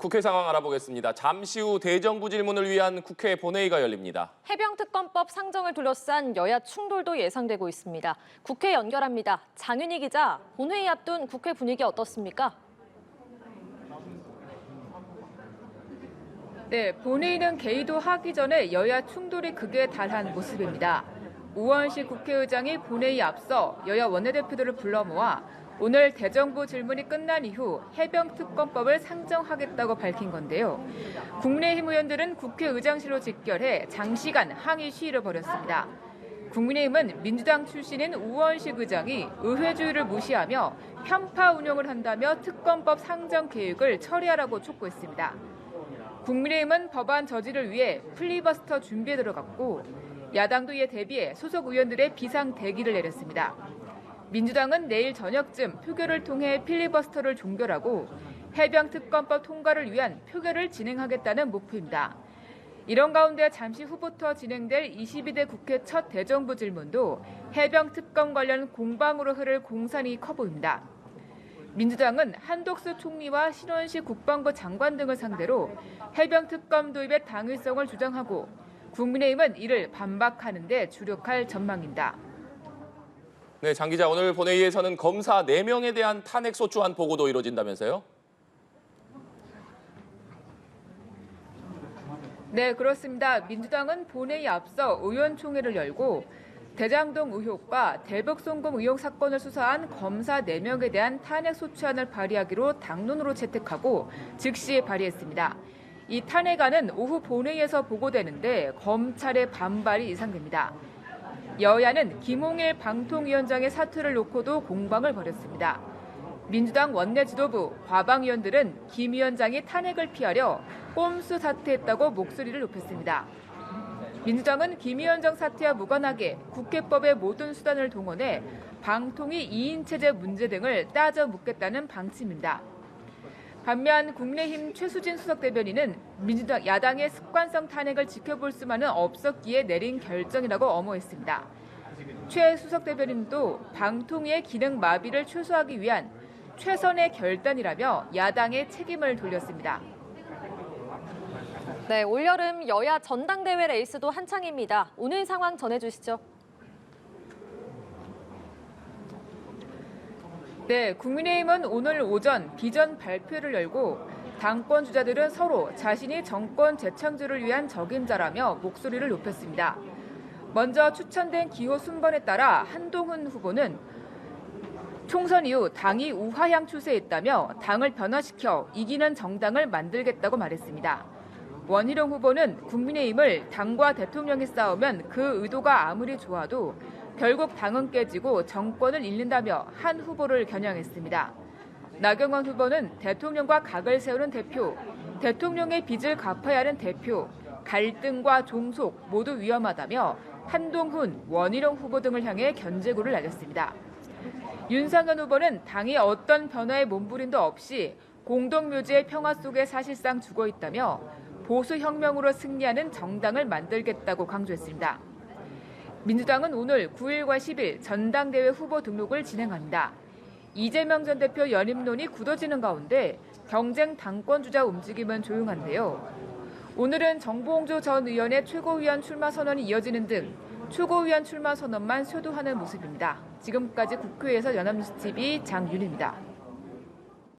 국회 상황 알아보겠습니다. 잠시 후 대정부 질문을 위한 국회 본회의가 열립니다. 해병특검법 상정을 둘러싼 여야 충돌도 예상되고 있습니다. 국회 연결합니다. 장윤희 기자, 본회의 앞둔 국회 분위기 어떻습니까? 네, 본회의는 개의도 하기 전에 여야 충돌이 극에 달한 모습입니다. 우원식 국회의장이 본회의 앞서 여야 원내대표들을 불러 모아 오늘 대정부 질문이 끝난 이후 해병특검법을 상정하겠다고 밝힌 건데요. 국민의힘 의원들은 국회의장실로 직결해 장시간 항의 시위를 벌였습니다. 국민의힘은 민주당 출신인 우원식 의장이 의회주의를 무시하며 편파 운영을 한다며 특검법 상정 계획을 처리하라고 촉구했습니다. 국민의힘은 법안 저지를 위해 필리버스터 준비에 들어갔고 야당도 이에 대비해 소속 의원들의 비상 대기를 내렸습니다. 민주당은 내일 저녁쯤 표결을 통해 필리버스터를 종결하고 해병특검법 통과를 위한 표결을 진행하겠다는 목표입니다. 이런 가운데 잠시 후부터 진행될 22대 국회 첫 대정부 질문도 해병특검 관련 공방으로 흐를 공산이 커 보입니다. 민주당은 한독수 총리와 신원식 국방부 장관 등을 상대로 해병특검 도입의 당위성을 주장하고 국민의힘은 이를 반박하는 데 주력할 전망입니다. 네, 장 기자, 오늘 본회의에서는 검사 4명에 대한 탄핵 소추안 보고도 이뤄진다면서요? 네, 그렇습니다. 민주당은 본회의 앞서 의원총회를 열고 대장동 의혹과 대북송금 의혹 사건을 수사한 검사 4명에 대한 탄핵 소추안을 발의하기로 당론으로 채택하고 즉시 발의했습니다. 이 탄핵안은 오후 본회의에서 보고되는데 검찰의 반발이 예상됩니다. 여야는 김홍일 방통위원장의 사퇴를 놓고도 공방을 벌였습니다. 민주당 원내 지도부, 과방위원들은 김 위원장이 탄핵을 피하려 꼼수 사퇴했다고 목소리를 높였습니다. 민주당은 김 위원장 사퇴와 무관하게 국회법의 모든 수단을 동원해 방통위 2인 체제 문제 등을 따져 묻겠다는 방침입니다. 반면 국민의힘 최수진 수석 대변인은 민주당 야당의 습관성 탄핵을 지켜볼 수만은 없었기에 내린 결정이라고 엄호했습니다. 최 수석 대변인도 방통위의 기능 마비를 최소화하기 위한 최선의 결단이라며 야당의 책임을 돌렸습니다. 네, 올여름 여야 전당대회 레이스도 한창입니다. 오늘 상황 전해주시죠. 네, 국민의힘은 오늘 오전 비전 발표를 열고 당권 주자들은 서로 자신이 정권 재창출을 위한 적임자라며 목소리를 높였습니다. 먼저 추천된 기호 순번에 따라 한동훈 후보는 총선 이후 당이 우하향 추세에 있다며 당을 변화시켜 이기는 정당을 만들겠다고 말했습니다. 원희룡 후보는 국민의힘을 당과 대통령이 싸우면 그 의도가 아무리 좋아도 결국 당은 깨지고 정권을 잃는다며 한 후보를 겨냥했습니다. 나경원 후보는 대통령과 각을 세우는 대표, 대통령의 빚을 갚아야 하는 대표, 갈등과 종속 모두 위험하다며 한동훈, 원희룡 후보 등을 향해 견제구를 날렸습니다. 윤상현 후보는 당이 어떤 변화에 몸부림도 없이 공동묘지의 평화 속에 사실상 죽어있다며 보수혁명으로 승리하는 정당을 만들겠다고 강조했습니다. 민주당은 오늘 9일과 10일 전당대회 후보 등록을 진행합니다. 이재명 전 대표 연임론이 굳어지는 가운데 경쟁 당권주자 움직임은 조용한데요. 오늘은 정봉주 전 의원의 최고위원 출마 선언이 이어지는 등 최고위원 출마 선언만 쇄도하는 모습입니다. 지금까지 국회에서 연합뉴스TV 장윤희입니다.